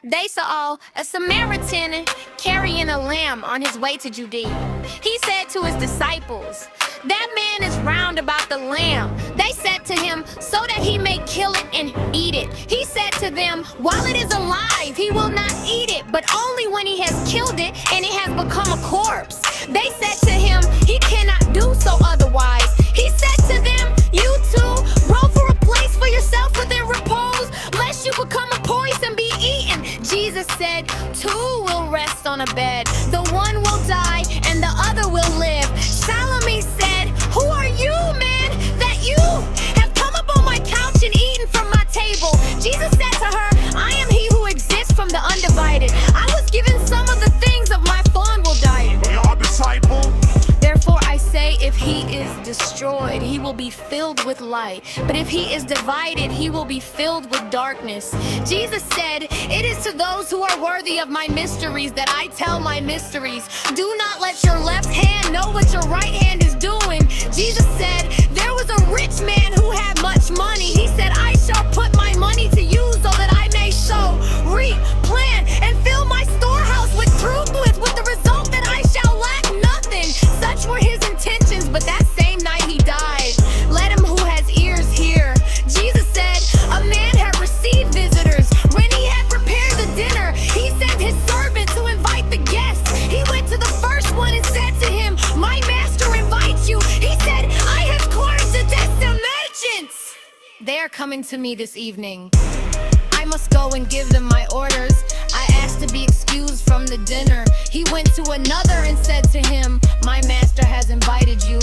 They saw a Samaritan carrying a lamb on his way to Judea. He said to his disciples, "That man is round about the lamb." They said to him, "So that he may kill it and eat it." He said to them, "While it is alive, he will not eat it, but only when he has killed it and it has become a corpse." They said to him, "He cannot do so otherwise." He said to them, "You too, roll for a place for yourself within repose, lest you become a poison and be eaten." Jesus said, "Two will rest on a bed. The one will die and the other will live." Salome said, "Who are you, man, that you have come up on my couch and eaten from my table?" Jesus said to her, "I am he who exists from the undivided. I was given some of the things of my fondle diet. Therefore I say, if he is destroyed, he will be filled with light. But if he is divided, he will be filled with darkness." Jesus said, "It is to those who are worthy of my mysteries that I tell my mysteries. Do not let your left hand know what your right hand is doing." Jesus said, "There was a rich man who had much money. He said, I shall put my money to use so that I may sow, reap, plant, and fill my storehouse with the result that I shall lack nothing." Such were his intentions, but that same night he died. Let him who has ears hear. Jesus said, "A man had received visitors. When he had prepared the dinner, he sent his servant to invite the guests. He went to the first one and said to him, 'My master invites you.' He said, 'I have called the merchants. They are coming to me this evening. I must go and give them my orders. I asked to be excused from the dinner.' He went to another and said to him, 'My master has invited you.'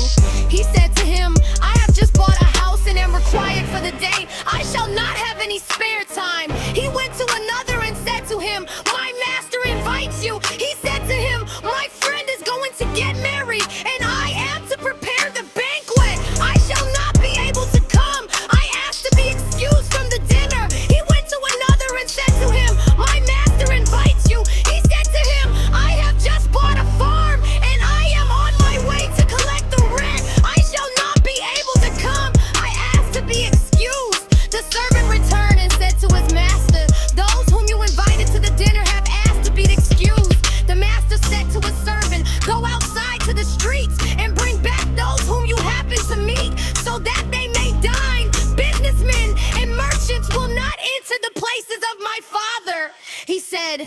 He said to him, 'I have just bought a house and am required for the day. I shall not have any spare time.' He went to another and said to him, 'My master invites you.' He said to him, 'My friend is going to get married, and I am to prepare the banquet. I shall not be able to come. I asked to be excused from the dinner.' He went to another and said to him, 'My master invites you.' He said to him, 'I have just bought a farm, and I am on my way to collect the rent. I shall not be able to come. I asked to be excused.' The servant returned and said to his master, 'Those whom you invited to the dinner have asked to be excused.' The master said to his servant, 'Go outside to the streets and bring back those whom you happen to meet, so that they may dine. Businessmen and merchants will not enter the places of my Father.' He said,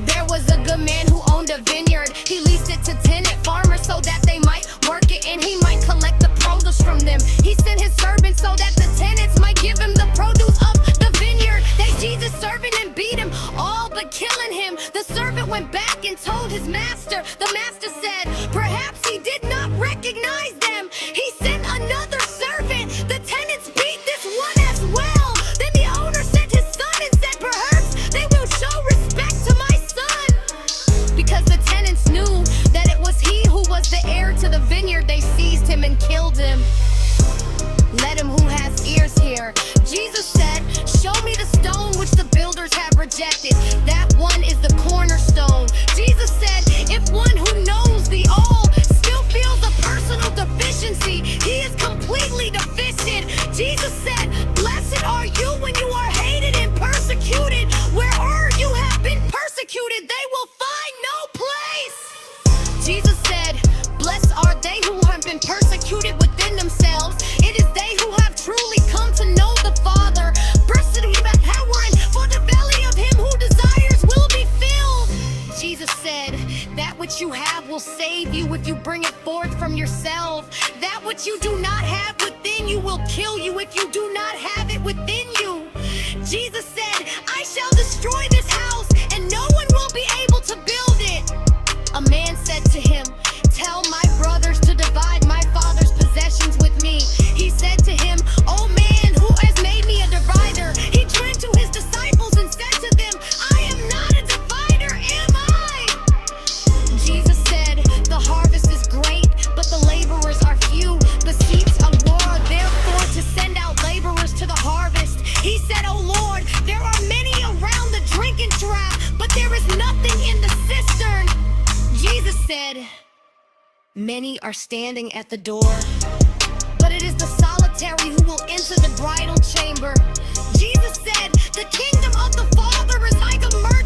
'There was a good man who owned a vineyard. He leased it to tenant farmers so that they might work it and he might collect the produce from them. He sent his servants so that the tenants might give him the produce of the vineyard. They seized his servant and beat him, all but killing him. The servant went back and told his master. The master said, 'Perhaps he did not recognize them.' He sent another servant. The tenants beat this one as well. Then the owner sent his son and said, 'Perhaps they will show respect to my son.' Because the tenants knew that it was he who was the heir to the vineyard, they seized him and killed him. Let him who has ears hear." Jesus said, "Show me the stone which the builders have rejected. That one is the cornerstone." Jesus said, "If one who knows the all still feels a personal deficiency, he is completely deficient." Jesus said, "Blessed are you when you are hated and persecuted. Wherever you have been persecuted, they will find no place." Jesus said, "Blessed are they who have been persecuted within themselves. It is they who have truly come to know the Father. Blessed are the power, and for the belly of him who desires will be filled." Jesus said, "That which you have will save you if you bring it forth from yourself. That which you do not have within you will kill you if you do not have it within you." Jesus said, "I shall destroy this house, and no one will be able to build it." A man said to him, "Tell my brothers to divide my father's possessions with me." He said to him, "Oh man, who has made me a divider?" He turned to his disciples and said to them, "I am not a divider, am I?" Jesus said, "The harvest is great, but the laborers are few. Beseech the Lord, therefore, to send out laborers to the harvest." He said, "Oh Lord, there are many around the drinking trough, but there is nothing in the cistern." Jesus said, "Many are standing at the door, but it is the solitary who will enter the bridal chamber." Jesus said, "The kingdom of the Father is like a merchant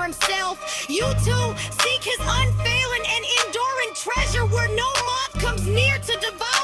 himself. You too seek his unfailing and enduring treasure where no moth comes near to devour.